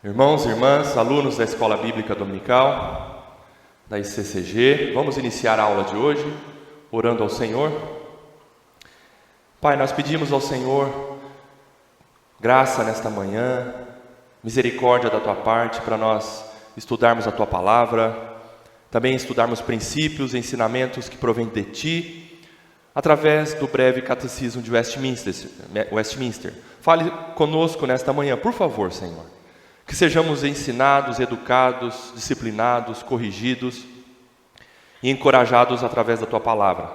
Irmãos e irmãs, alunos da Escola Bíblica Dominical, da ICCG, vamos iniciar a aula de hoje, orando ao Senhor. Pai, nós pedimos ao Senhor graça nesta manhã, misericórdia da Tua parte para nós estudarmos a Tua Palavra, também estudarmos princípios e ensinamentos que provêm de Ti, através do breve catecismo de Westminster. Fale conosco nesta manhã, por favor, Senhor. Que sejamos ensinados, educados, disciplinados, corrigidos e encorajados através da Tua Palavra.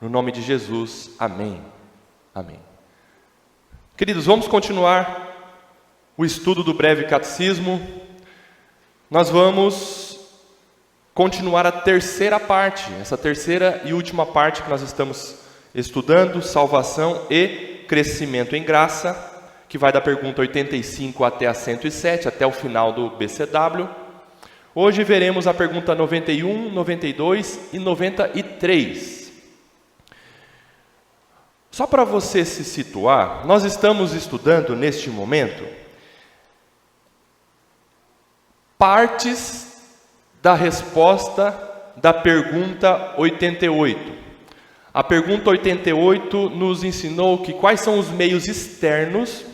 No nome de Jesus, amém. Amém. Queridos, vamos continuar o estudo do breve catecismo. Nós vamos continuar a terceira parte, essa terceira e última parte que nós estamos estudando, salvação e crescimento em graça, que vai da pergunta 85 até a 107, até o final do BCW. Hoje veremos a pergunta 91, 92 e 93. Só para você se situar, nós estamos estudando neste momento partes da resposta da pergunta 88. A pergunta 88 nos ensinou que quais são os meios externos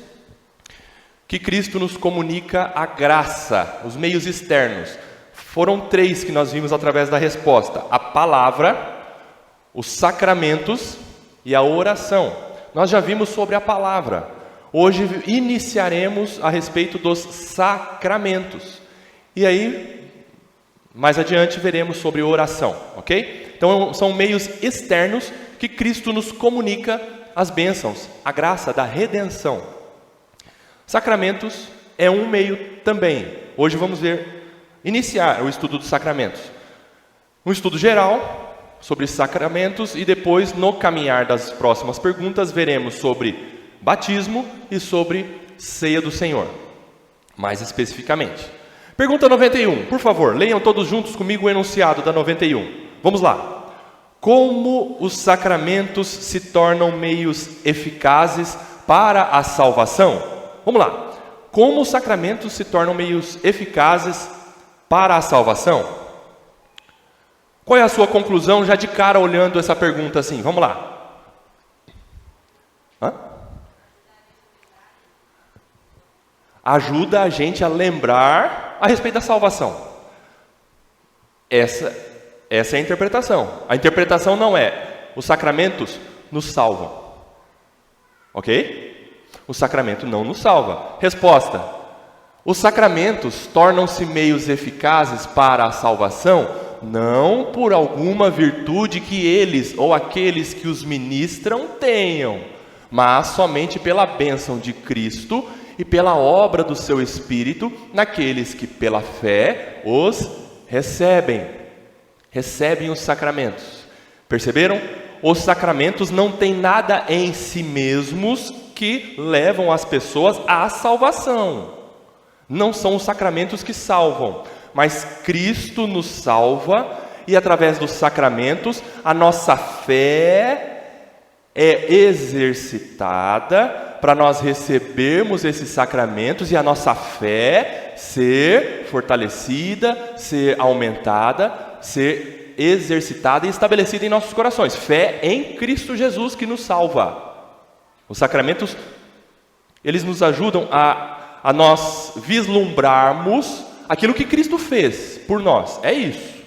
que Cristo nos comunica a graça, os meios externos. Foram 3 que nós vimos através da resposta: a palavra, os sacramentos e a oração. Nós já vimos sobre a palavra. Hoje iniciaremos a respeito dos sacramentos. E aí, mais adiante, veremos sobre oração, ok? Então, são meios externos que Cristo nos comunica as bênçãos, a graça da redenção. Sacramentos é um meio também. Hoje vamos iniciar o estudo dos sacramentos. Um estudo geral sobre sacramentos e depois, no caminhar das próximas perguntas, veremos sobre batismo e sobre ceia do Senhor, mais especificamente. Pergunta 91, por favor, leiam todos juntos comigo o enunciado da 91. Vamos lá. Como os sacramentos se tornam meios eficazes para a salvação? Vamos lá. Como os sacramentos se tornam meios eficazes para a salvação? Qual é a sua conclusão já de cara olhando essa pergunta assim? Vamos lá. Ajuda a gente a lembrar a respeito da salvação. Essa é a interpretação. A interpretação não é: os sacramentos nos salvam. Ok? O sacramento não nos salva. Resposta: os sacramentos tornam-se meios eficazes para a salvação não por alguma virtude que eles ou aqueles que os ministram tenham, mas somente pela bênção de Cristo e pela obra do seu Espírito naqueles que pela fé os recebem os sacramentos. Perceberam? Os sacramentos não têm nada em si mesmos que levam as pessoas à salvação. Não são os sacramentos que salvam, mas Cristo nos salva, e através dos sacramentos a nossa fé é exercitada para nós recebermos esses sacramentos e a nossa fé ser fortalecida, ser aumentada, ser exercitada e estabelecida em nossos corações. Fé em Cristo Jesus que nos salva. Os sacramentos, eles nos ajudam a nós vislumbrarmos aquilo que Cristo fez por nós. É isso.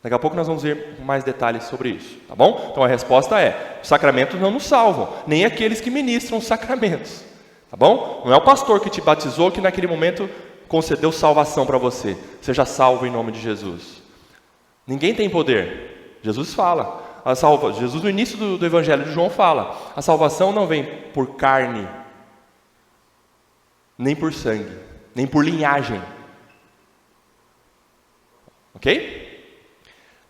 Daqui a pouco nós vamos ver mais detalhes sobre isso, tá bom? Então a resposta é: os sacramentos não nos salvam, nem aqueles que ministram os sacramentos, tá bom? Não é o pastor que te batizou que naquele momento concedeu salvação para você. Seja salvo em nome de Jesus. Ninguém tem poder. Jesus fala. Jesus no início do Evangelho de João fala: a salvação não vem por carne, nem por sangue, nem por linhagem. Ok?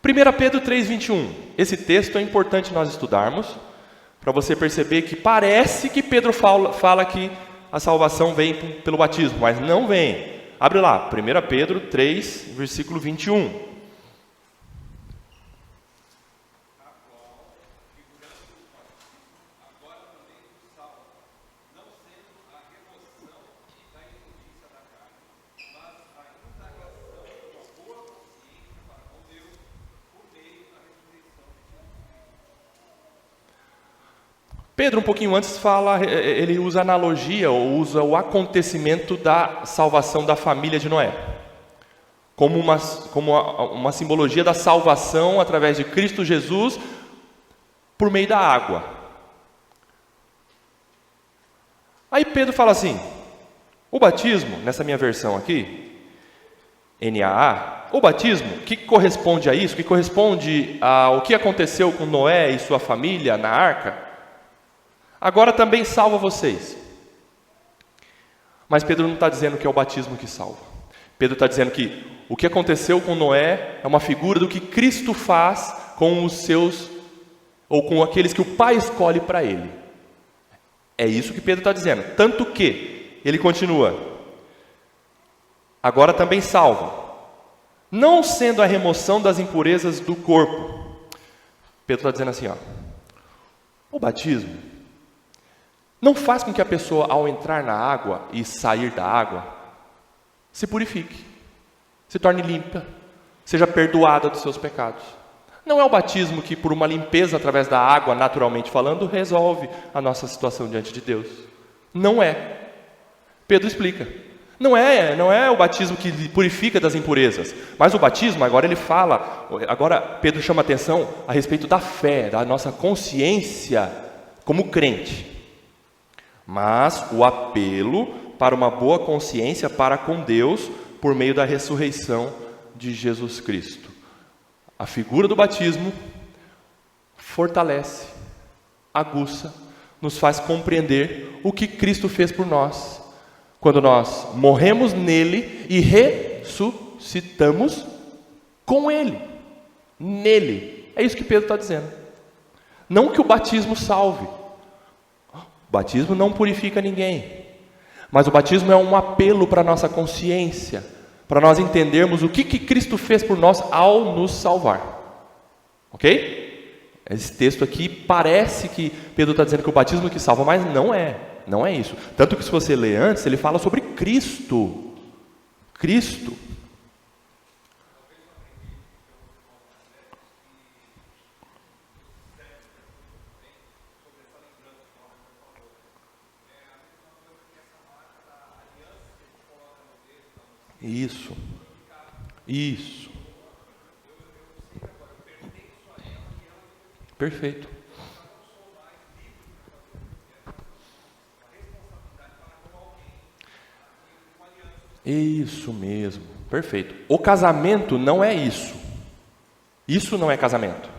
1 Pedro 3,21. Esse texto é importante nós estudarmos, para você perceber que parece que Pedro fala que a salvação vem pelo batismo, mas não vem. Abre lá, 1 Pedro 3, versículo 21. Pedro, um pouquinho antes, ele usa a analogia, ou usa o acontecimento da salvação da família de Noé, como uma simbologia da salvação através de Cristo Jesus por meio da água. Aí Pedro fala assim, o batismo, nessa minha versão aqui, NAA, o batismo, que corresponde a isso, que corresponde ao que aconteceu com Noé e sua família na arca, agora também salva vocês. Mas Pedro não está dizendo que é o batismo que salva. Pedro está dizendo que o que aconteceu com Noé é uma figura do que Cristo faz com os seus, ou com aqueles que o Pai escolhe para ele. É isso que Pedro está dizendo. Tanto que, ele continua, agora também salva, não sendo a remoção das impurezas do corpo. Pedro está dizendo assim, o batismo não faz com que a pessoa, ao entrar na água e sair da água, se purifique, se torne limpa, seja perdoada dos seus pecados. Não é o batismo que, por uma limpeza através da água, naturalmente falando, resolve a nossa situação diante de Deus. Não é. Pedro explica. Não é o batismo que purifica das impurezas, mas o batismo, agora Pedro chama atenção a respeito da fé, da nossa consciência como crente. Mas o apelo para uma boa consciência para com Deus por meio da ressurreição de Jesus Cristo. A figura do batismo fortalece, aguça, nos faz compreender o que Cristo fez por nós, quando nós morremos nele e ressuscitamos com ele, nele. É isso que Pedro está dizendo. Não que o batismo salve. O batismo não purifica ninguém, mas o batismo é um apelo para a nossa consciência, para nós entendermos o que Cristo fez por nós ao nos salvar. Ok? Esse texto aqui parece que Pedro está dizendo que o batismo que salva, mas não é isso. Tanto que se você ler antes, ele fala sobre Cristo. Cristo. Isso. Perfeito. Isso mesmo, perfeito. O casamento não é isso. Isso não é casamento.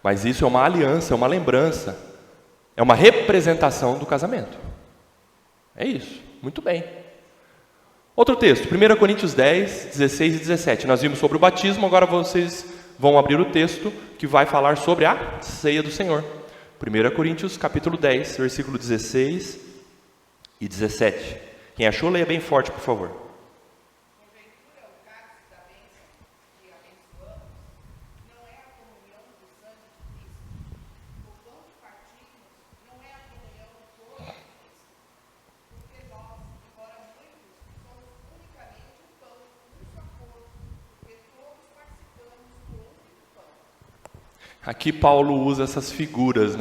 Mas isso é uma aliança, é uma lembrança, é uma representação do casamento. É isso, muito bem. Outro texto, 1 Coríntios 10, 16 e 17. Nós vimos sobre o batismo, agora vocês vão abrir o texto que vai falar sobre a ceia do Senhor. 1 Coríntios capítulo 10, versículo 16 e 17. Quem achou, leia bem forte, por favor. Aqui Paulo usa essas figuras,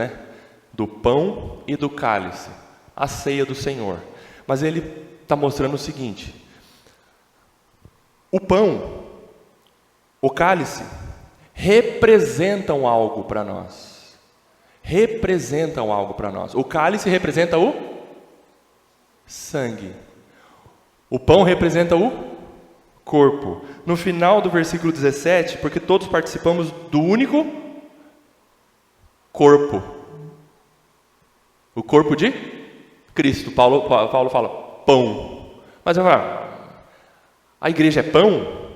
do pão e do cálice, a ceia do Senhor. Mas ele está mostrando o seguinte: o pão, o cálice, representam algo para nós. Representam algo para nós. O cálice representa o sangue. O pão representa o corpo. No final do versículo 17, porque todos participamos do único corpo. O corpo de Cristo. Paulo fala pão. Mas eu falo, a igreja é pão?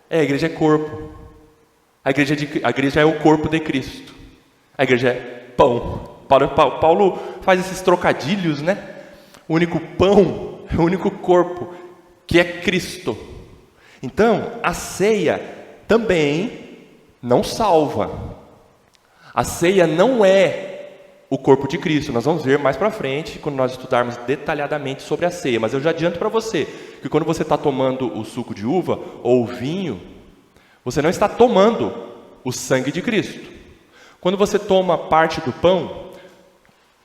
A igreja é corpo. A igreja é o corpo de Cristo. A igreja é pão. Paulo faz esses trocadilhos, O único pão é o único corpo, que é Cristo. Então, a ceia também não salva. A ceia não é o corpo de Cristo. Nós vamos ver mais para frente, quando nós estudarmos detalhadamente sobre a ceia. Mas eu já adianto para você, que quando você está tomando o suco de uva ou o vinho, você não está tomando o sangue de Cristo. Quando você toma parte do pão,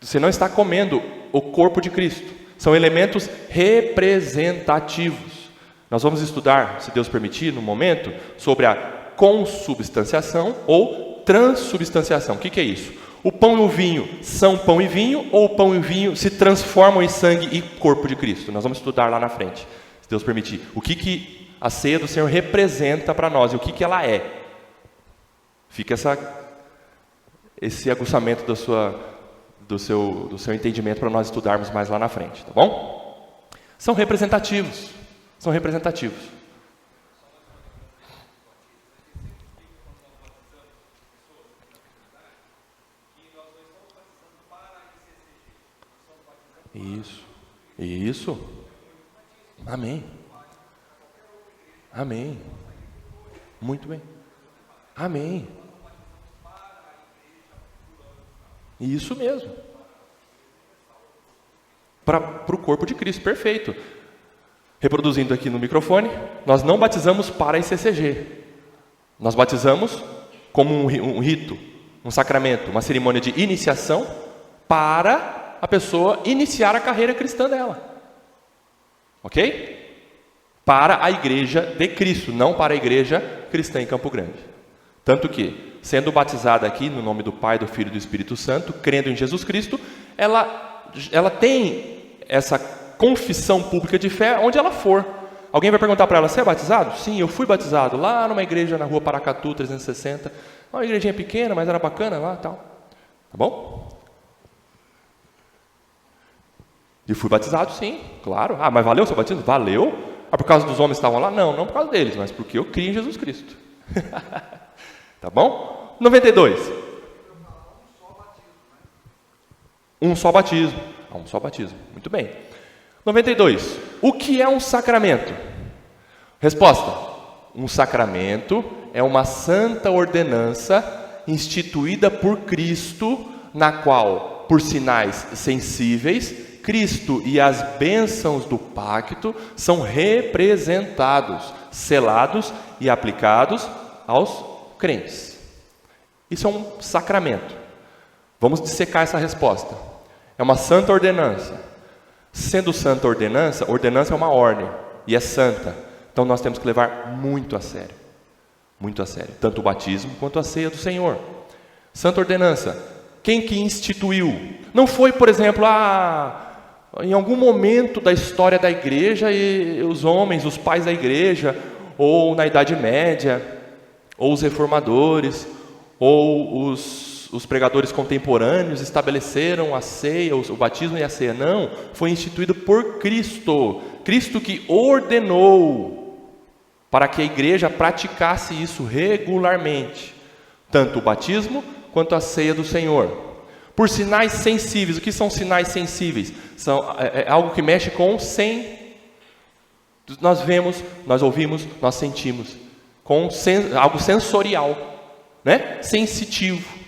Você não está comendo o corpo de Cristo. São elementos representativos. Nós vamos estudar, se Deus permitir, no momento, sobre a consubstanciação ou transubstanciação. O que é isso? O pão e o vinho são pão e vinho, ou o pão e o vinho se transformam em sangue e corpo de Cristo? Nós vamos estudar lá na frente, se Deus permitir. O que a ceia do Senhor representa para nós e o que ela é. Fica esse aguçamento do seu entendimento para nós estudarmos mais lá na frente, tá bom? São representativos. São representativos. Isso. Amém. Amém. Muito bem. Amém. Isso mesmo. Para o corpo de Cristo, perfeito. Reproduzindo aqui no microfone, nós não batizamos para a ICCG. Nós batizamos como um rito, um sacramento, uma cerimônia de iniciação para a pessoa iniciar a carreira cristã dela. Ok? Para a igreja de Cristo, não para a igreja cristã em Campo Grande. Tanto que, sendo batizada aqui no nome do Pai, do Filho e do Espírito Santo, crendo em Jesus Cristo, ela tem essa confissão pública de fé onde ela for. Alguém vai perguntar para ela: você é batizado? Sim, eu fui batizado lá numa igreja na rua Paracatu 360, uma igrejinha pequena, mas era bacana lá e tal. Tá bom? E fui batizado, sim, claro. Ah, mas valeu o seu batismo? Valeu. Ah, por causa dos homens que estavam lá? Não, não por causa deles, mas porque eu criei em Jesus Cristo. Tá bom? 92. Um só batismo. Um só batismo. Muito bem. 92. O que é um sacramento? Resposta: um sacramento é uma santa ordenança instituída por Cristo, na qual, por sinais sensíveis, Cristo e as bênçãos do pacto são representados, selados e aplicados aos crentes. Isso é um sacramento. Vamos dissecar essa resposta. É uma santa ordenança. Sendo santa ordenança é uma ordem e é santa. Então nós temos que levar muito a sério. Muito a sério. Tanto o batismo quanto a ceia do Senhor. Santa ordenança. Quem que instituiu? Não foi, por exemplo, em algum momento da história da igreja, e os homens, os pais da igreja, ou na Idade Média, ou os reformadores, ou os pregadores contemporâneos estabeleceram a ceia, o batismo e a ceia. Não, foi instituído por Cristo. Cristo que ordenou para que a igreja praticasse isso regularmente. Tanto o batismo quanto a ceia do Senhor. Por sinais sensíveis. O que são sinais sensíveis? É algo que mexe com nós vemos, nós ouvimos, nós sentimos. Algo sensorial, né? Sensitivo.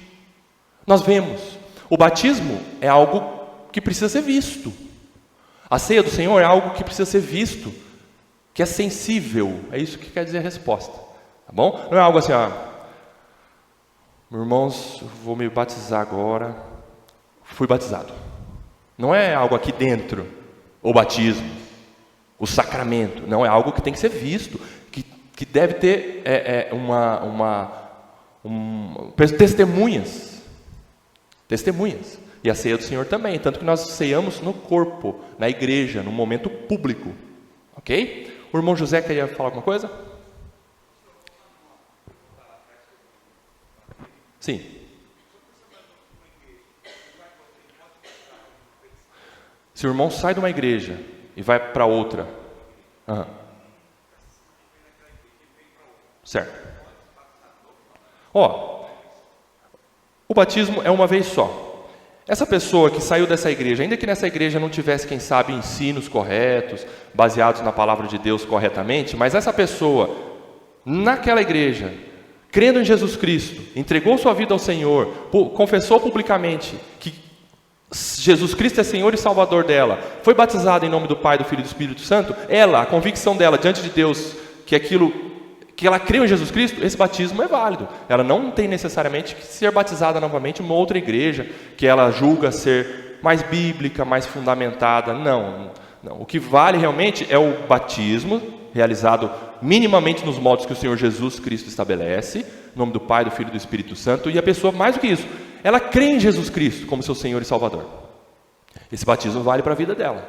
Nós vemos. O batismo é algo que precisa ser visto. A ceia do Senhor é algo que precisa ser visto, que é sensível. É isso que quer dizer a resposta. Tá bom? Não é algo assim, meus irmãos, eu vou me batizar agora. Fui batizado. Não é algo aqui dentro, o batismo, o sacramento. Não, é algo que tem que ser visto, que deve ter testemunhas. Testemunhas. E a ceia do Senhor também. Tanto que nós ceiamos no corpo, na igreja, no momento público. Ok? O irmão José queria falar alguma coisa? Sim. Se o irmão sai de uma igreja e vai para outra. Certo. O batismo é uma vez só. Essa pessoa que saiu dessa igreja, ainda que nessa igreja não tivesse, quem sabe, ensinos corretos, baseados na palavra de Deus corretamente, mas essa pessoa, naquela igreja, crendo em Jesus Cristo, entregou sua vida ao Senhor, confessou publicamente que Jesus Cristo é Senhor e Salvador dela, foi batizada em nome do Pai, do Filho e do Espírito Santo, a convicção dela diante de Deus, que que ela creu em Jesus Cristo, esse batismo é válido. Ela não tem necessariamente que ser batizada novamente em uma outra igreja, que ela julga ser mais bíblica, mais fundamentada. Não. O que vale realmente é o batismo, realizado minimamente nos modos que o Senhor Jesus Cristo estabelece, em nome do Pai, do Filho e do Espírito Santo, e a pessoa, mais do que isso, ela crê em Jesus Cristo como seu Senhor e Salvador. Esse batismo vale para a vida dela,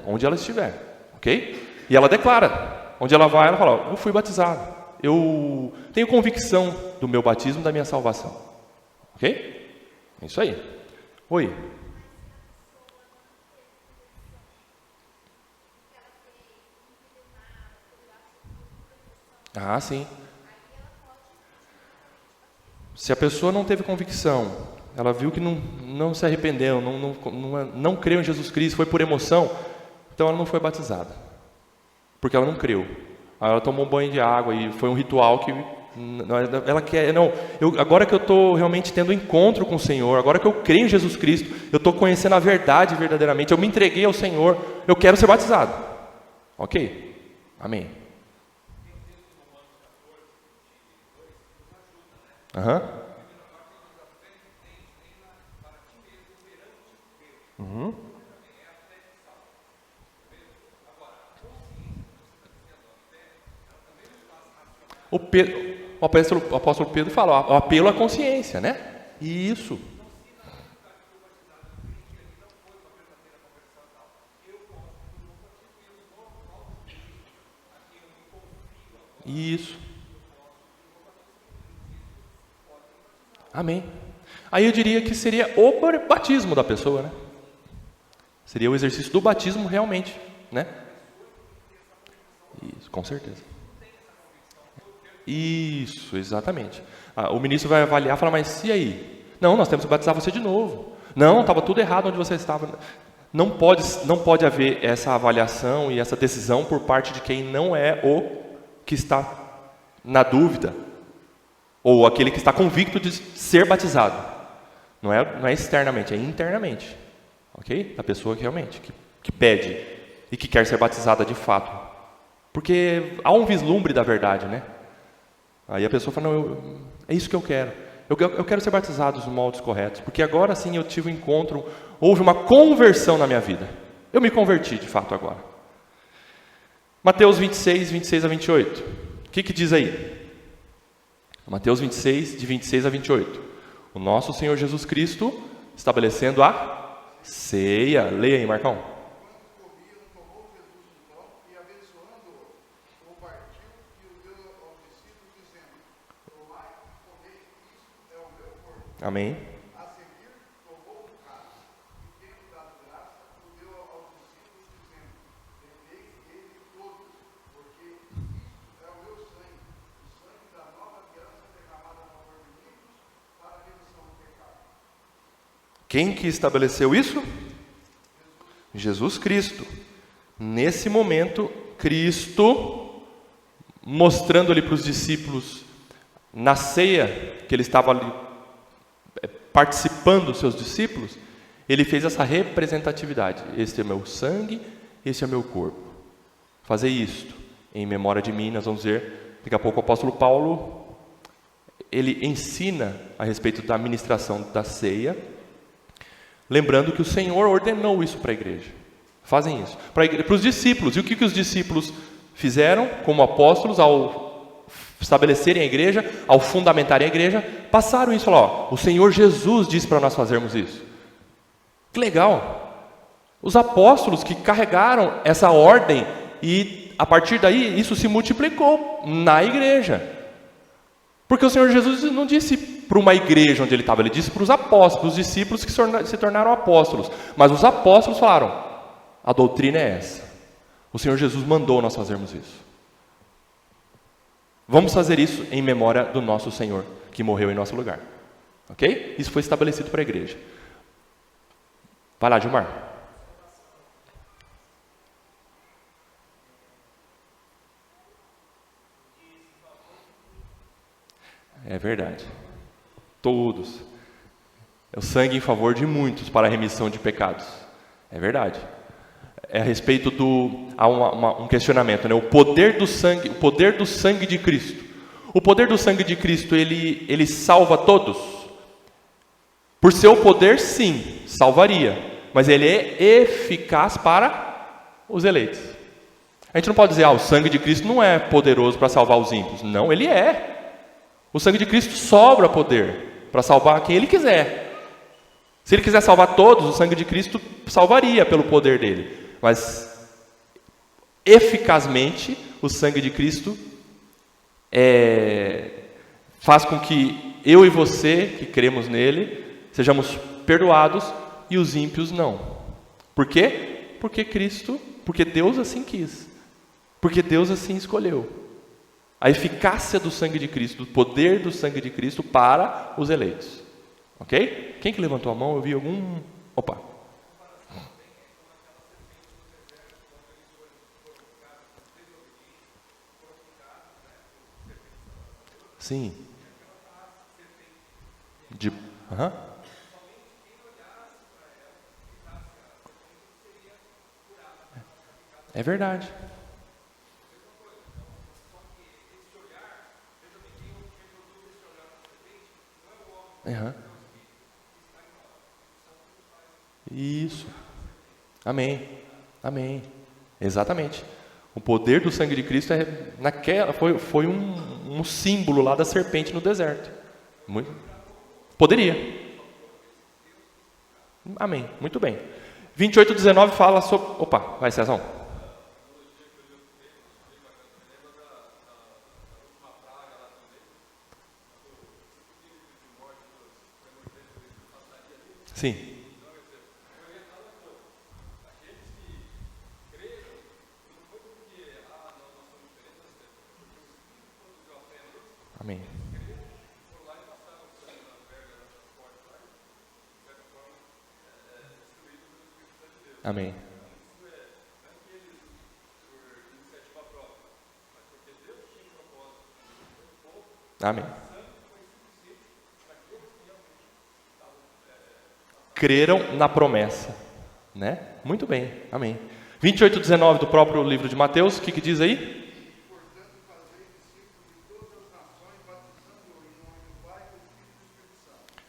onde ela estiver, ok? E ela declara, onde ela vai, ela fala, eu fui batizado, eu tenho convicção do meu batismo, da minha salvação, ok? É isso aí. Oi. Ah, sim. Se a pessoa não teve convicção, ela viu que não se arrependeu, não creu em Jesus Cristo, foi por emoção, então ela não foi batizada, porque ela não creu. Aí ela tomou um banho de água e foi um ritual que ela quer. Agora que eu estou realmente tendo um encontro com o Senhor, agora que eu creio em Jesus Cristo, eu estou conhecendo a verdade verdadeiramente, eu me entreguei ao Senhor, eu quero ser batizado. Ok? Amém. Uhum. O apóstolo Pedro fala, o apelo à consciência, né? Isso. Isso. Amém. Aí eu diria que seria o batismo da pessoa, né? Seria o exercício do batismo realmente, né? Isso, com certeza. Isso, exatamente. O ministro vai avaliar e falar, mas e aí? Não, nós temos que batizar você de novo. Não, estava tudo errado onde você estava. Não pode haver essa avaliação e essa decisão por parte de quem não é o que está na dúvida, ou aquele que está convicto de ser batizado. Não é externamente, é internamente. Ok? Da pessoa que realmente, que pede e que quer ser batizada de fato. Porque há um vislumbre da verdade, né? Aí a pessoa fala, não, é isso que eu quero. Eu quero ser batizado dos moldes corretos, porque agora sim eu tive um encontro, houve uma conversão na minha vida. Eu me converti de fato agora. Mateus 26, 26 a 28. O que diz aí? Mateus 26, de 26 a 28. O nosso Senhor Jesus Cristo estabelecendo a ceia. Leia aí, Marcão. Amém. A seguir, tomou o cálice e, tendo dado graça, o deu aos discípulos, dizendo: bebei dele todos, porque isto é o meu sangue, o sangue da nova aliança derramado a favor de muitos para a remissão do pecado. Quem que estabeleceu isso? Jesus Cristo. Nesse momento, Cristo, mostrando ali para os discípulos, na ceia que ele estava ali participando dos seus discípulos, ele fez essa representatividade. Este é meu sangue, este é meu corpo. Fazer isto em memória de mim. Nós vamos ver, daqui a pouco o apóstolo Paulo, ele ensina a respeito da administração da ceia, lembrando que o Senhor ordenou isso para a igreja. Fazem isso. Para os discípulos. E o que os discípulos fizeram como apóstolos ao estabelecerem a igreja, ao fundamentarem a igreja, passaram isso, falaram, o Senhor Jesus disse para nós fazermos isso. Que legal! Os apóstolos que carregaram essa ordem e a partir daí isso se multiplicou na igreja. Porque o Senhor Jesus não disse para uma igreja onde ele estava, ele disse para os apóstolos, os discípulos que se tornaram apóstolos. Mas os apóstolos falaram, a doutrina é essa. O Senhor Jesus mandou nós fazermos isso. Vamos fazer isso em memória do nosso Senhor, que morreu em nosso lugar. Ok? Isso foi estabelecido para a igreja. Vai lá, Gilmar. É verdade. Todos. É o sangue em favor de muitos para a remissão de pecados. É verdade. é a respeito há um questionamento, né? O poder do sangue de Cristo. O poder do sangue de Cristo, ele salva todos? Por seu poder, sim, salvaria. Mas ele é eficaz para os eleitos. A gente não pode dizer, o sangue de Cristo não é poderoso para salvar os ímpios. Não, ele é. O sangue de Cristo sobra poder para salvar quem ele quiser. Se ele quiser salvar todos, o sangue de Cristo salvaria pelo poder dele. Mas, eficazmente, o sangue de Cristo faz com que eu e você, que cremos nele, sejamos perdoados e os ímpios não. Por quê? Porque Deus assim quis. Porque Deus assim escolheu. A eficácia do sangue de Cristo, do poder do sangue de Cristo para os eleitos. Ok? Quem que levantou a mão? Eu vi algum... Opa! Sim. É verdade. Isso. Amém. Amém. Exatamente. O poder do sangue de Cristo foi um símbolo lá da serpente no deserto. Poderia. Amém. Muito bem. 28:19 fala sobre... Opa, vai, Cezão. Sim. Amém. Amém. Amém. Creram na promessa, né? Muito bem, amém. 28:19 do próprio livro de Mateus, o que diz aí?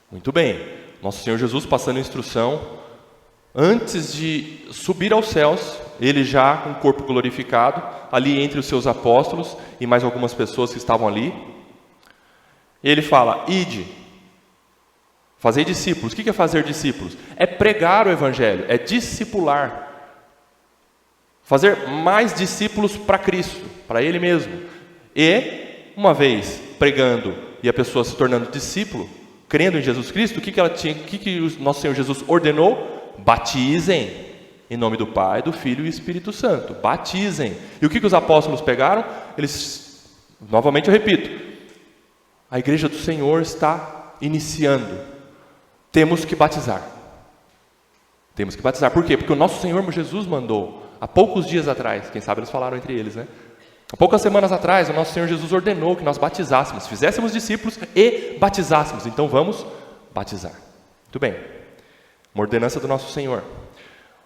Muito bem, nosso Senhor Jesus passando instrução, antes de subir aos céus, ele já com o corpo glorificado, ali entre os seus apóstolos e mais algumas pessoas que estavam ali, ele fala, ide, fazei discípulos. O que é fazer discípulos? É pregar o evangelho, é discipular, fazer mais discípulos para Cristo, para Ele mesmo. E, uma vez pregando e a pessoa se tornando discípulo, crendo em Jesus Cristo, o que o nosso Senhor Jesus ordenou? Batizem em nome do Pai, do Filho e Espírito Santo. Batizem. E o que os apóstolos pegaram? Eles, novamente eu repito, a igreja do Senhor está iniciando. Temos que batizar. Temos que batizar. Por quê? Porque o nosso Senhor Jesus mandou, há poucos dias atrás, quem sabe eles falaram entre eles, né? Há poucas semanas atrás, o nosso Senhor Jesus ordenou que nós batizássemos, fizéssemos discípulos e batizássemos. Então vamos batizar. Muito bem. Uma ordenança do nosso Senhor.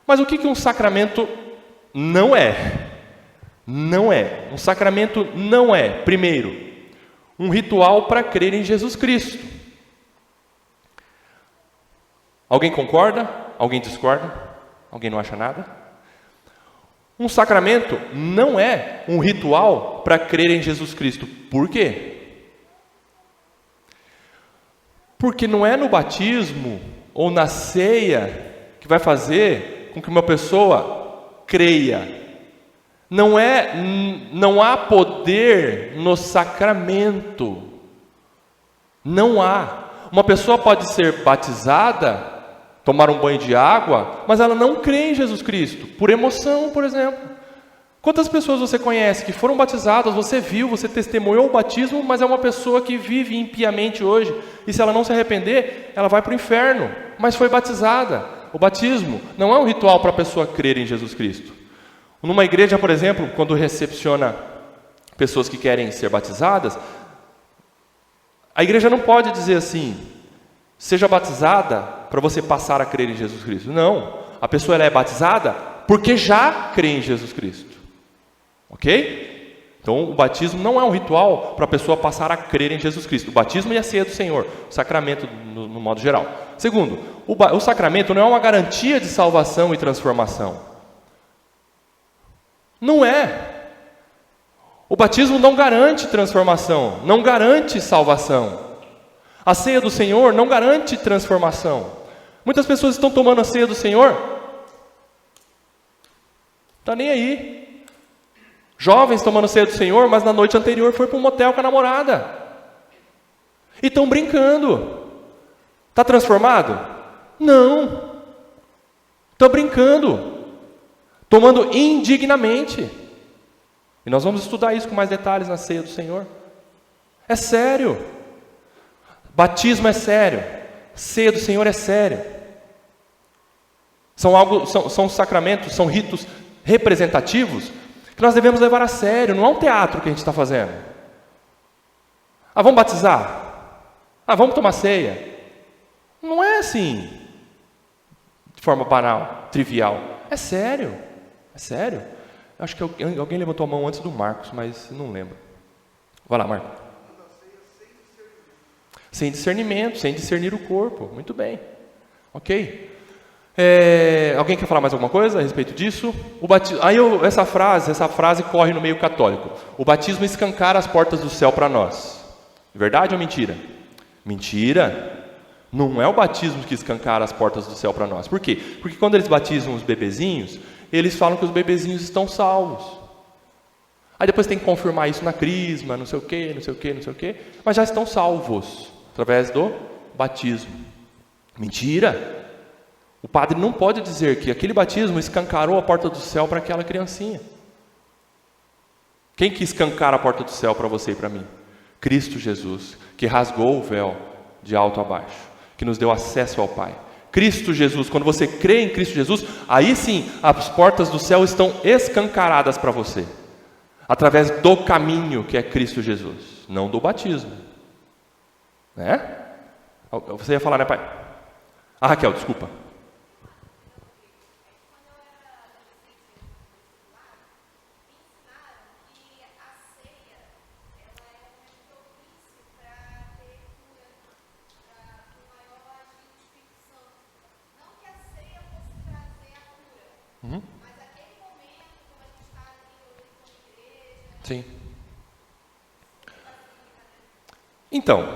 Mas o que um sacramento não é? Não é. Um sacramento não é, primeiro, um ritual para crer em Jesus Cristo. Alguém concorda? Alguém discorda? Alguém não acha nada? Um sacramento não é um ritual para crer em Jesus Cristo. Por quê? Porque não é no batismo ou na ceia que vai fazer com que uma pessoa creia. Não há poder no sacramento. Não há. Uma pessoa pode ser batizada, tomar um banho de água, mas ela não crê em Jesus Cristo, por emoção, por exemplo. Quantas pessoas você conhece que foram batizadas, você viu, você testemunhou o batismo, mas é uma pessoa que vive impiamente hoje, e se ela não se arrepender, ela vai para o inferno, mas foi batizada. O batismo não é um ritual para a pessoa crer em Jesus Cristo. Numa igreja, por exemplo, quando recepciona pessoas que querem ser batizadas, a igreja não pode dizer assim, seja batizada para você passar a crer em Jesus Cristo. Não, a pessoa ela é batizada porque já crê em Jesus Cristo. Ok? Então o batismo não é um ritual para a pessoa passar a crer em Jesus Cristo. O batismo e a ceia do Senhor, o sacramento no modo geral. Segundo, o sacramento não é uma garantia de salvação e transformação. Não é. O batismo não garante transformação, não garante salvação. A ceia do Senhor não garante transformação. Muitas pessoas estão tomando a ceia do Senhor, está nem aí. Jovens tomando a ceia do Senhor, mas na noite anterior foi para um motel com a namorada. E estão brincando. Está transformado? Não. Está brincando. Tomando indignamente. E nós vamos estudar isso com mais detalhes na ceia do Senhor. É sério. Batismo é sério. Ceia do Senhor é sério. São sacramentos, são ritos representativos que nós devemos levar a sério. Não é um teatro que a gente está fazendo. Ah, vamos batizar? Ah, vamos tomar ceia? Não é assim, de forma banal, trivial. É sério. É sério. Acho que alguém levantou a mão antes do Marcos, mas não lembro. Vai lá, Marcos. Sem discernimento, sem discernir o corpo. Muito bem. Ok. Alguém quer falar mais alguma coisa a respeito disso? Essa frase corre no meio católico. O batismo escancara as portas do céu para nós. Verdade ou mentira? Mentira. Não é o batismo que escancara as portas do céu para nós. Por quê? Porque quando eles batizam os bebezinhos, eles falam que os bebezinhos estão salvos. Aí depois tem que confirmar isso na crisma, não sei o quê, não sei o quê, não sei o quê. Mas já estão salvos, através do batismo. Mentira! O padre não pode dizer que aquele batismo escancarou a porta do céu para aquela criancinha. Quem que escancara a porta do céu para você e para mim? Cristo Jesus, que rasgou o véu de alto a baixo, que nos deu acesso ao Pai. Cristo Jesus, quando você crê em Cristo Jesus, aí sim, as portas do céu estão escancaradas para você. Através do caminho que é Cristo Jesus, não do batismo. Né? Você ia falar, né, pai? Ah, Raquel, desculpa. Sim. Então,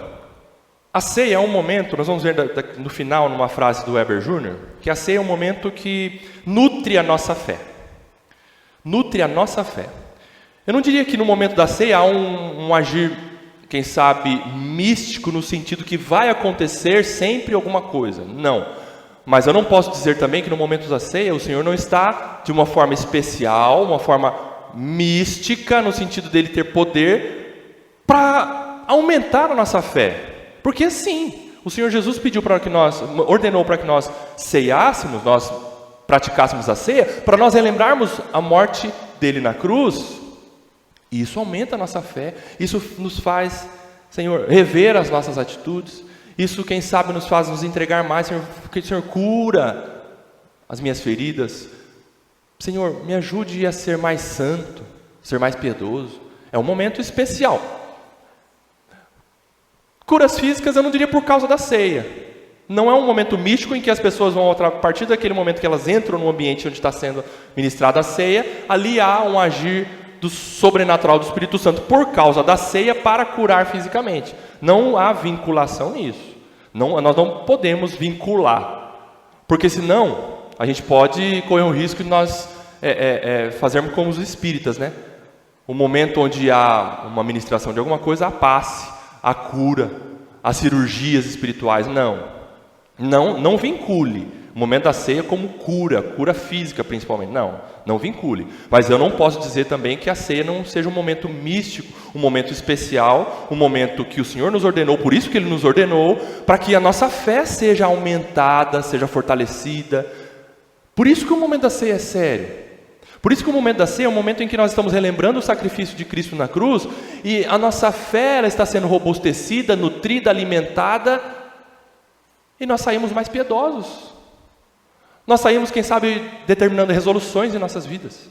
a ceia é um momento, nós vamos ver no final, numa frase do Weber Jr., que a ceia é um momento que nutre a nossa fé. Nutre a nossa fé. Eu não diria que no momento da ceia há um agir, quem sabe, místico, no sentido que vai acontecer sempre alguma coisa. Não. Mas eu não posso dizer também que no momento da ceia o Senhor não está de uma forma especial, uma forma mística, no sentido dele ter poder para aumentar a nossa fé. Porque sim, o Senhor Jesus ordenou para que nós ceiássemos, nós praticássemos a ceia, para nós relembrarmos a morte dele na cruz. E isso aumenta a nossa fé, isso nos faz, Senhor, rever as nossas atitudes. Isso, quem sabe, nos faz nos entregar mais, Senhor, porque o Senhor cura as minhas feridas. Senhor, me ajude a ser mais santo, ser mais piedoso. É um momento especial. Curas físicas eu não diria por causa da ceia. Não é um momento místico em que as pessoas vão, a partir daquele momento que elas entram no ambiente onde está sendo ministrada a ceia, ali há um agir do sobrenatural do Espírito Santo por causa da ceia para curar fisicamente. Não há vinculação nisso. Nós não podemos vincular, porque senão a gente pode correr o risco de nós fazermos como os espíritas, né? O momento onde há uma ministração de alguma coisa, há passe, há cura, há cirurgias espirituais. Não vincule o momento da ceia como cura física principalmente. Não vincule. Mas eu não posso dizer também que a ceia não seja um momento místico, um momento especial, um momento que o Senhor nos ordenou, por isso que Ele nos ordenou, para que a nossa fé seja aumentada, seja fortalecida. Por isso que o momento da ceia é sério. Por isso que o momento da ceia é um momento em que nós estamos relembrando o sacrifício de Cristo na cruz, e a nossa fé ela está sendo robustecida, nutrida, alimentada, e nós saímos mais piedosos. Nós saímos, quem sabe, determinando resoluções em nossas vidas,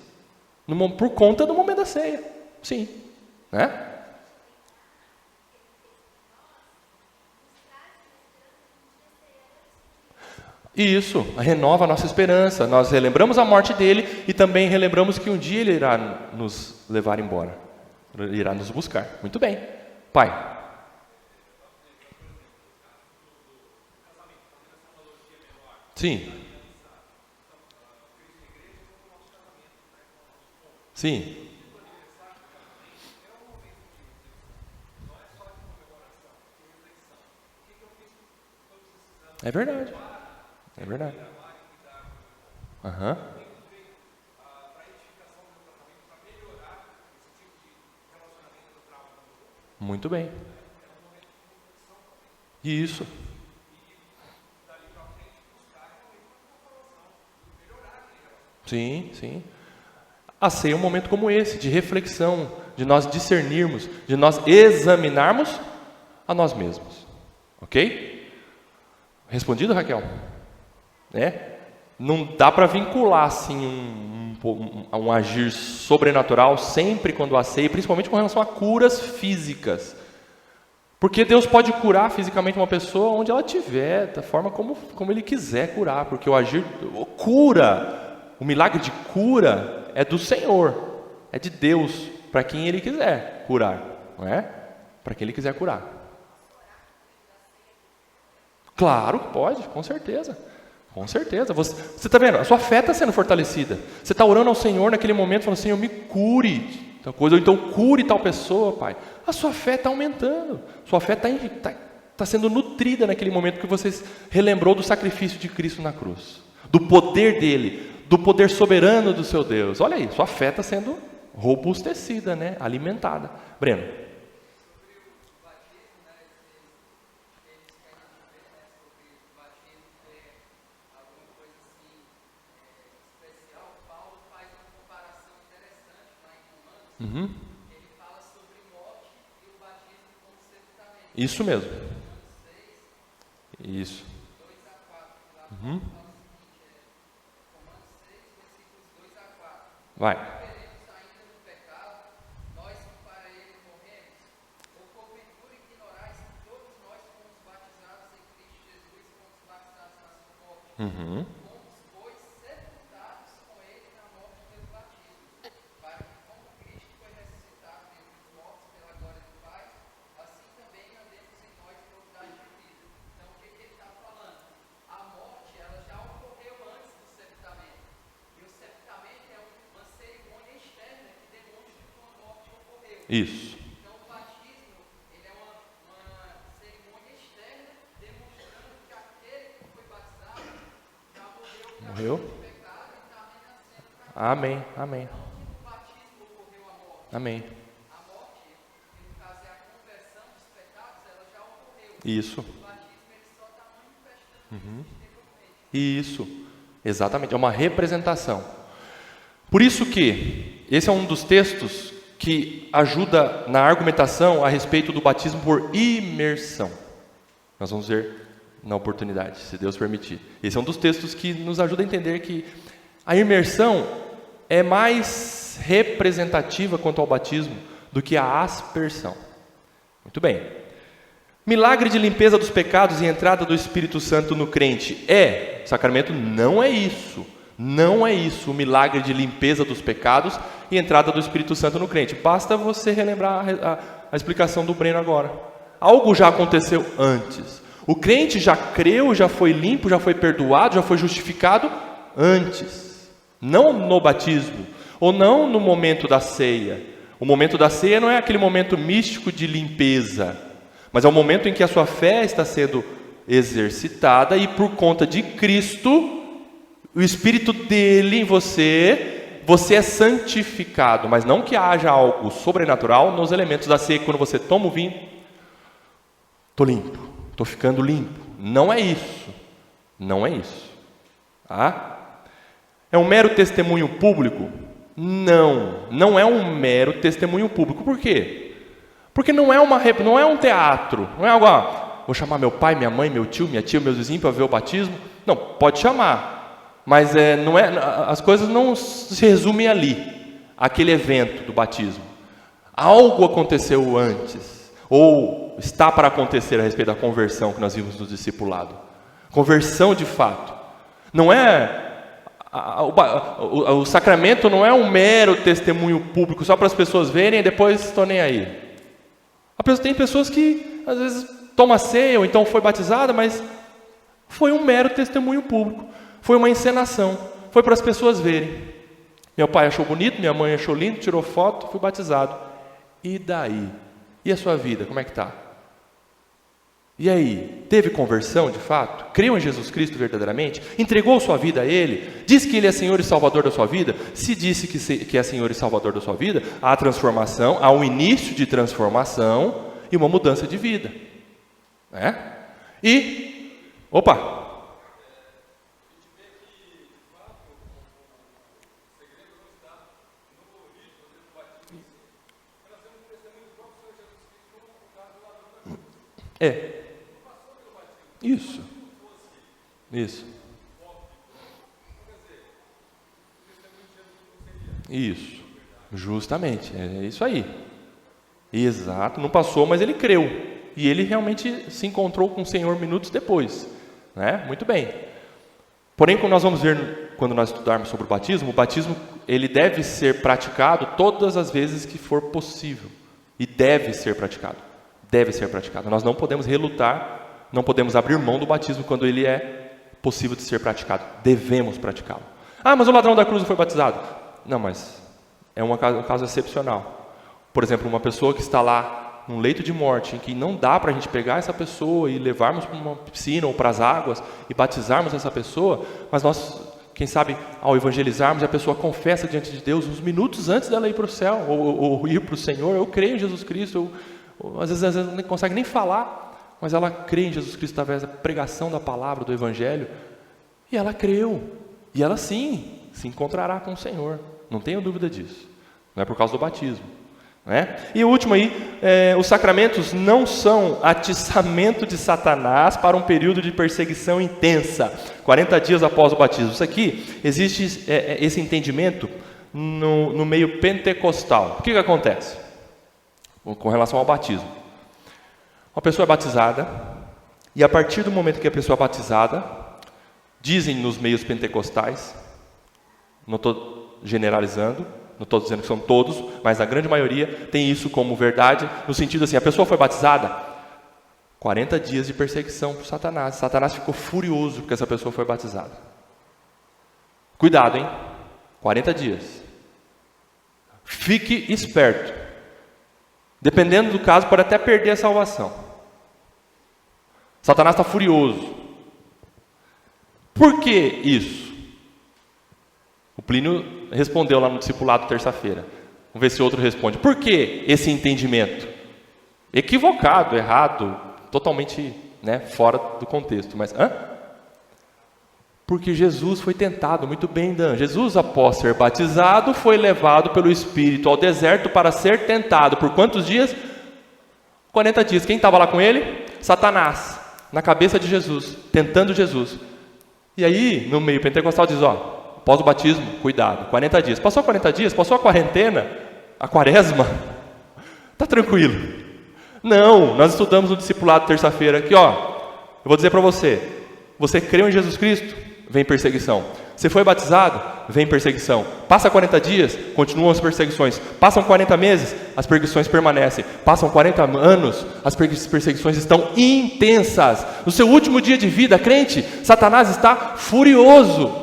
por conta do momento da ceia. Sim, né? Isso, renova a nossa esperança. Nós relembramos a morte dele e também relembramos que um dia ele irá nos levar embora, irá nos buscar. Muito bem. Pai. Sim. Sim. É verdade. É verdade. Aham. Muito bem. Isso. Sim, sim. A ceia é um momento como esse, de reflexão, de nós discernirmos, de nós examinarmos a nós mesmos. Ok? Respondido, Raquel? Não dá para vincular assim um agir sobrenatural sempre quando há ceia, principalmente com relação a curas físicas. Porque Deus pode curar fisicamente uma pessoa onde ela estiver, da forma como Ele quiser curar, porque o milagre de cura é do Senhor, é de Deus, para quem Ele quiser curar, não é? Para quem Ele quiser curar. Claro que pode, com certeza. Com certeza. Você está vendo? A sua fé está sendo fortalecida. Você está orando ao Senhor naquele momento, falando, Senhor, me cure tal coisa, ou então cure tal pessoa, Pai. A sua fé está aumentando. Sua fé está sendo nutrida naquele momento que você relembrou do sacrifício de Cristo na cruz. Do poder dele, do poder soberano do seu Deus. Olha aí, sua fé está sendo robustecida, né? Alimentada. Breno. Uhum. Isso mesmo. Isso. Uhum. Vai. Uhum. Isso. Então, o batismo, ele é uma cerimônia externa, demonstrando que aquele que foi batizado já morreu pelo pecado e está renascendo para Amém, amém. O batismo ocorreu a morte. Amém. A morte, no caso é a conversão dos pecados, ela já ocorreu. Isso. O batismo, ele só está manifestando Isso, exatamente, é uma representação. Por isso que esse é um dos textos que ajuda na argumentação a respeito do batismo por imersão. Nós vamos ver na oportunidade, se Deus permitir. Esse é um dos textos que nos ajuda a entender que a imersão é mais representativa quanto ao batismo do que a aspersão. Muito bem. Milagre de limpeza dos pecados e entrada do Espírito Santo no crente o sacramento não é isso. Não é isso, o milagre de limpeza dos pecados e entrada do Espírito Santo no crente. Basta você relembrar a explicação do Breno agora. Algo já aconteceu antes. O crente já creu, já foi limpo, já foi perdoado, já foi justificado antes. Não no batismo, ou não no momento da ceia. O momento da ceia não é aquele momento místico de limpeza, mas é o momento em que a sua fé está sendo exercitada e por conta de Cristo, o Espírito dele em você é santificado, mas não que haja algo sobrenatural nos elementos da ceia, quando você toma o vinho, estou limpo, estou ficando limpo. Não é isso, não é isso. É um mero testemunho público? Não é um mero testemunho público. Por quê? Porque não é um teatro, não é algo, vou chamar meu pai, minha mãe, meu tio, minha tia, meus vizinhos para ver o batismo. Não, pode chamar. Mas não é, as coisas não se resumem ali, aquele evento do batismo. Algo aconteceu antes, ou está para acontecer a respeito da conversão que nós vimos no discipulado. Conversão de fato. Não é... O sacramento não é um mero testemunho público, só para as pessoas verem e depois estou nem aí. Tem pessoas que, às vezes, tomam ceia, ou então foi batizada, mas foi um mero testemunho público. Foi uma encenação. Foi para as pessoas verem. Meu pai achou bonito, minha mãe achou lindo, tirou foto, fui batizado. E daí? E a sua vida, como é que está? E aí? Teve conversão de fato? Creu em Jesus Cristo verdadeiramente? Entregou sua vida a Ele? Diz que Ele é Senhor e Salvador da sua vida? Se disse que é Senhor e Salvador da sua vida, há transformação, há um início de transformação e uma mudança de vida. Opa! Isso, justamente, é isso aí. Exato, não passou, mas ele creu. E ele realmente se encontrou com o Senhor minutos depois. Muito bem. Porém, como nós vamos ver quando nós estudarmos sobre o batismo ele deve ser praticado todas as vezes que for possível. E deve ser praticado. Deve ser praticado. Nós não podemos relutar, não podemos abrir mão do batismo quando ele é possível de ser praticado. Devemos praticá-lo. Mas o ladrão da cruz não foi batizado. Não, mas é um caso excepcional. Por exemplo, uma pessoa que está lá num leito de morte, em que não dá para a gente pegar essa pessoa e levarmos para uma piscina ou para as águas e batizarmos essa pessoa, mas nós, quem sabe, ao evangelizarmos, a pessoa confessa diante de Deus uns minutos antes dela ir para o céu, ou ir para o Senhor, eu creio em Jesus Cristo, às vezes não consegue nem falar, mas ela crê em Jesus Cristo através da pregação da palavra, do Evangelho, e ela creu, e ela sim, se encontrará com o Senhor, não tenho dúvida disso, não é por causa do batismo. E o último aí, os sacramentos não são atiçamento de Satanás para um período de perseguição intensa, 40 dias após o batismo. Isso aqui, existe esse entendimento no meio pentecostal. O que acontece com relação ao batismo? Uma pessoa é batizada, e a partir do momento que a pessoa é batizada, dizem nos meios pentecostais, não estou generalizando, não estou dizendo que são todos, mas a grande maioria tem isso como verdade, no sentido assim, a pessoa foi batizada, 40 dias de perseguição por Satanás. Satanás ficou furioso porque essa pessoa foi batizada. Cuidado, hein? 40 dias. Fique esperto. Dependendo do caso, pode até perder a salvação. Satanás está furioso. Por que isso? O Plínio respondeu lá no discipulado terça-feira. Vamos ver se outro responde. Por que esse entendimento? Equivocado, errado, totalmente fora do contexto. Mas, porque Jesus foi tentado. Muito bem, Dan. Jesus, após ser batizado, foi levado pelo Espírito ao deserto para ser tentado. Por quantos dias? 40 dias. Quem estava lá com ele? Satanás, na cabeça de Jesus, tentando Jesus. E aí, no meio pentecostal diz, após o batismo, cuidado, 40 dias. Passou 40 dias, passou a quarentena, a quaresma, está tranquilo. Não, nós estudamos no discipulado terça-feira aqui, eu vou dizer para você, você creu em Jesus Cristo? Vem perseguição. Você foi batizado? Vem perseguição. Passa 40 dias, continuam as perseguições. Passam 40 meses, as perseguições permanecem. Passam 40 anos, as perseguições estão intensas. No seu último dia de vida, crente, Satanás está furioso.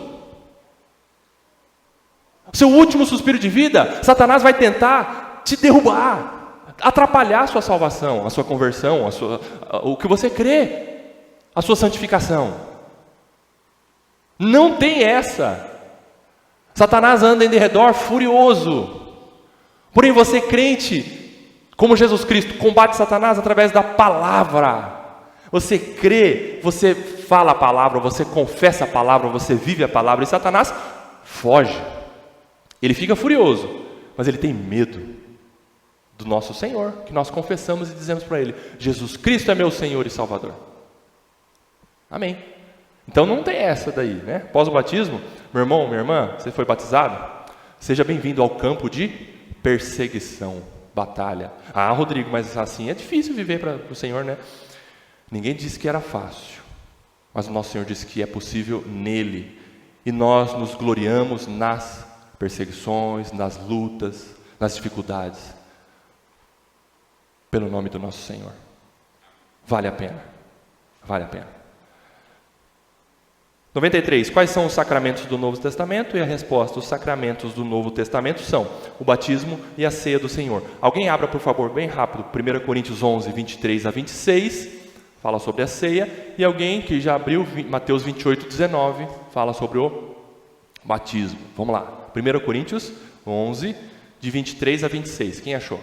O seu último suspiro de vida, Satanás vai tentar te derrubar, atrapalhar a sua salvação, a sua conversão, o que você crê, a sua santificação. Não tem essa. Satanás anda em derredor furioso. Porém você, crente, como Jesus Cristo, combate Satanás através da palavra. Você crê, você fala a palavra, você confessa a palavra, você vive a palavra, e Satanás foge. Ele fica furioso, mas ele tem medo do nosso Senhor, que nós confessamos e dizemos para Ele, Jesus Cristo é meu Senhor e Salvador. Amém. Então não tem essa daí, né? Após o batismo, meu irmão, minha irmã, você foi batizado? Seja bem-vindo ao campo de perseguição, batalha. Ah, Rodrigo, mas assim é difícil viver para o Senhor, né? Ninguém disse que era fácil, mas o nosso Senhor disse que é possível nele. E nós nos gloriamos nas perseguições, nas lutas, nas dificuldades, pelo nome do nosso Senhor. Vale a pena, vale a pena. 93. Quais são os sacramentos do Novo Testamento? E a resposta: os sacramentos do Novo Testamento são o batismo e a ceia do Senhor. Alguém abra, por favor, bem rápido, 1 Coríntios 11, 23 a 26, fala sobre a ceia. E alguém que já abriu Mateus 28, 19, fala sobre o batismo. Vamos lá, 1 Coríntios 11, de 23 a 26. Quem achou?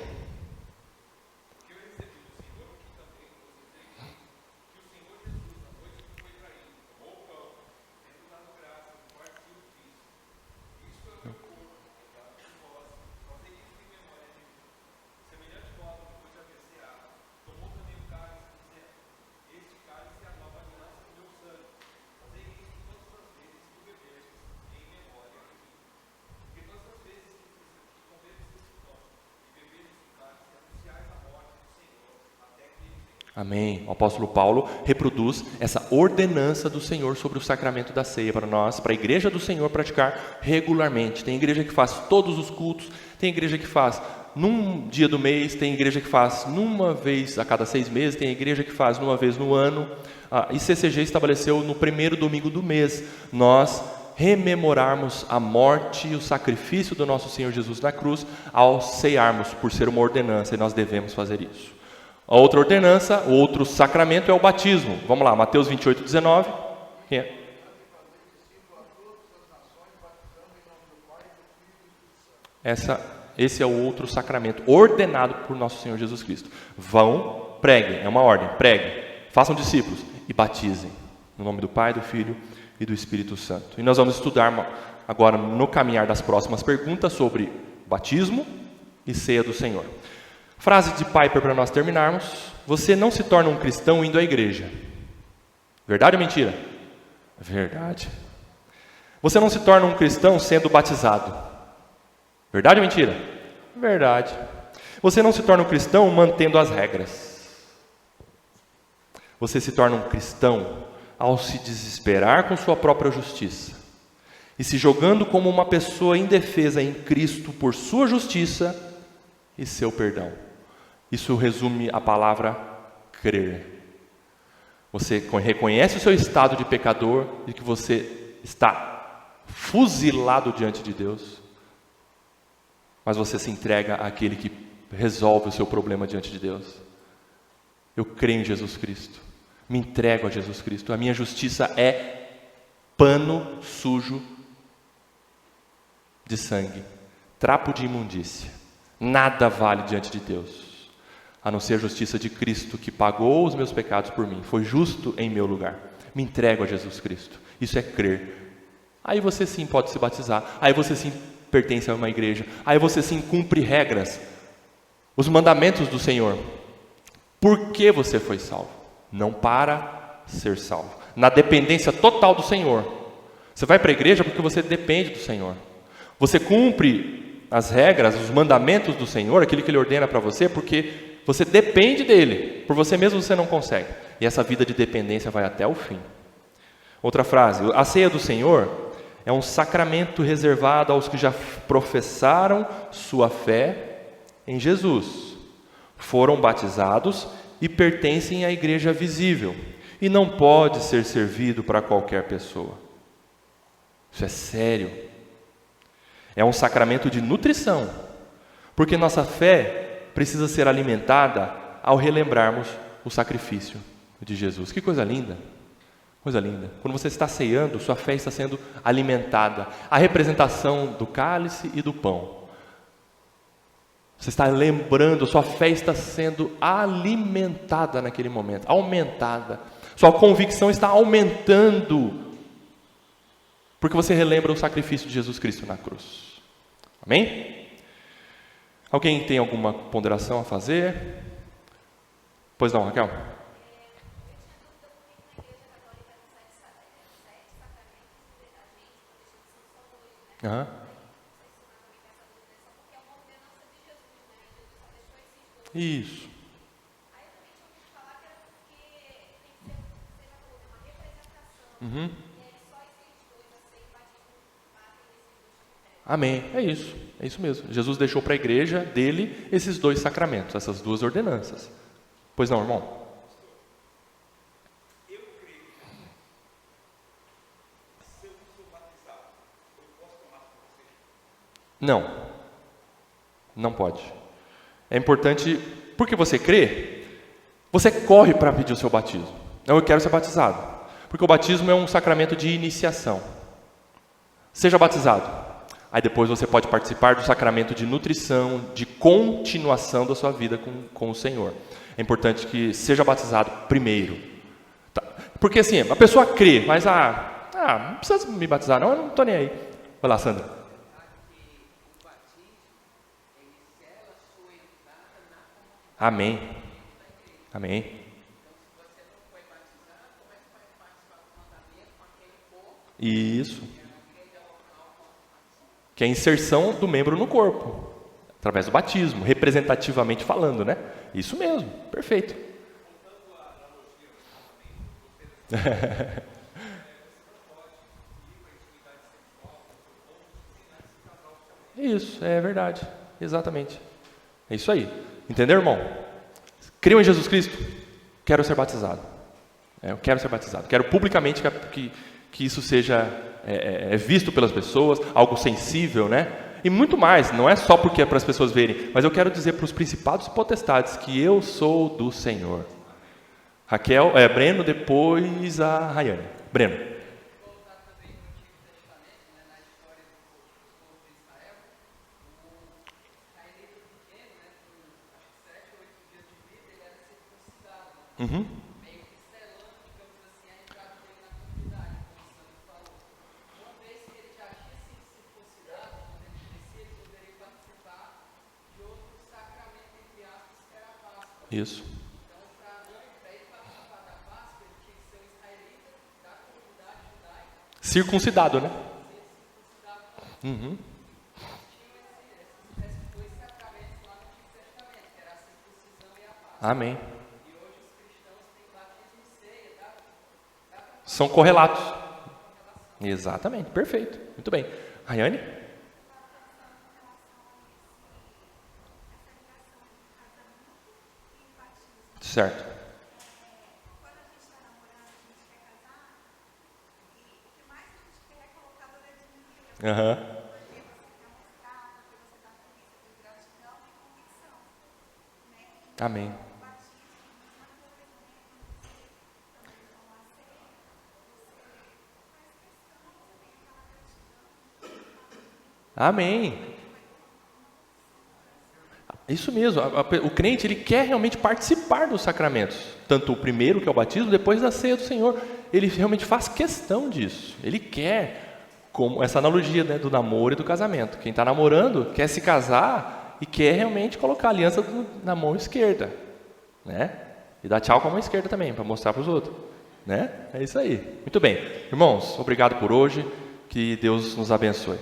Amém. O apóstolo Paulo reproduz essa ordenança do Senhor sobre o sacramento da ceia para nós, para a igreja do Senhor praticar regularmente. Tem igreja que faz todos os cultos, tem igreja que faz num dia do mês, tem igreja que faz numa vez a cada 6 meses, tem igreja que faz numa vez no ano. A ICCG estabeleceu no primeiro domingo do mês nós rememorarmos a morte e o sacrifício do nosso Senhor Jesus na cruz ao cearmos, por ser uma ordenança, e nós devemos fazer isso. A outra ordenança, o outro sacramento é o batismo. Vamos lá, Mateus 28, 19. Quem é? Esse é o outro sacramento ordenado por nosso Senhor Jesus Cristo. Vão, preguem, é uma ordem, preguem, façam discípulos e batizem, no nome do Pai, do Filho e do Espírito Santo. E nós vamos estudar agora, no caminhar das próximas perguntas, sobre batismo e ceia do Senhor. Frase de Piper para nós terminarmos: você não se torna um cristão indo à igreja. Verdade ou mentira? Verdade. Você não se torna um cristão sendo batizado. Verdade ou mentira? Verdade. Você não se torna um cristão mantendo as regras. Você se torna um cristão ao se desesperar com sua própria justiça e se jogando como uma pessoa indefesa em Cristo por sua justiça e seu perdão. Isso resume a palavra crer. Você reconhece o seu estado de pecador e que você está fuzilado diante de Deus, mas você se entrega àquele que resolve o seu problema diante de Deus. Eu creio em Jesus Cristo, me entrego a Jesus Cristo. A minha justiça é pano sujo de sangue, trapo de imundícia. Nada vale diante de Deus a não ser a justiça de Cristo, que pagou os meus pecados por mim, foi justo em meu lugar. Me entrego a Jesus Cristo. Isso é crer. Aí você sim pode se batizar, aí você sim pertence a uma igreja, aí você sim cumpre regras, os mandamentos do Senhor. Por que você foi salvo? Não para ser salvo, na dependência total do Senhor. Você vai para a igreja porque você depende do Senhor. Você cumpre as regras, os mandamentos do Senhor, aquilo que Ele ordena para você, porque você depende dEle. Por você mesmo você não consegue. E essa vida de dependência vai até o fim. Outra frase: a ceia do Senhor é um sacramento reservado aos que já professaram sua fé em Jesus, foram batizados e pertencem à igreja visível, e não pode ser servido para qualquer pessoa. Isso é sério. É um sacramento de nutrição, porque nossa fé precisa ser alimentada ao relembrarmos o sacrifício de Jesus. Que coisa linda! Coisa linda. Quando você está ceando, sua fé está sendo alimentada. A representação do cálice e do pão. Você está lembrando, sua fé está sendo alimentada naquele momento, aumentada. Sua convicção está aumentando, porque você relembra o sacrifício de Jesus Cristo na cruz. Amém? Alguém tem alguma ponderação a fazer? Pois não, Raquel? Aham. Isso. Uhum. Amém. É isso mesmo. Jesus deixou para a igreja dele esses 2 sacramentos, essas 2 ordenanças. Pois não, irmão? Não. Não pode. É importante, porque você crê, você corre para pedir o seu batismo. Não, eu quero ser batizado. Porque o batismo é um sacramento de iniciação. Seja batizado. Aí depois você pode participar do sacramento de nutrição, de continuação da sua vida com o Senhor. É importante que seja batizado primeiro. Tá? Porque assim, a pessoa crê, mas não precisa me batizar não, eu não estou nem aí. Vai lá, Sandra. Amém. Amém. Isso. Que é a inserção do membro no corpo, através do batismo, representativamente falando, né? Isso mesmo, perfeito. Isso, é verdade, exatamente. É isso aí. Entendeu, irmão? Criam em Jesus Cristo? Quero ser batizado. Eu quero ser batizado. Quero publicamente que isso seja visto pelas pessoas, algo sensível, né? E muito mais, não é só porque é para as pessoas verem, mas eu quero dizer para os principados e potestades que eu sou do Senhor. Raquel, Breno, depois a Rayane. Breno. Uhum. Isso. Circuncidado, né? Uhum. Amém. São correlatos. Exatamente, perfeito. Muito bem. Rayane? Certo. Aham. Amém. Amém. Isso mesmo. O crente ele quer realmente participar dos sacramentos, tanto o primeiro que é o batismo, depois da ceia do Senhor. Ele realmente faz questão disso. Ele quer, como essa analogia, né, do namoro e do casamento. Quem está namorando quer se casar e quer realmente colocar a aliança na mão esquerda, né? E dar tchau com a mão esquerda também, para mostrar para os outros, né? É isso aí. Muito bem, irmãos. Obrigado por hoje. Que Deus nos abençoe.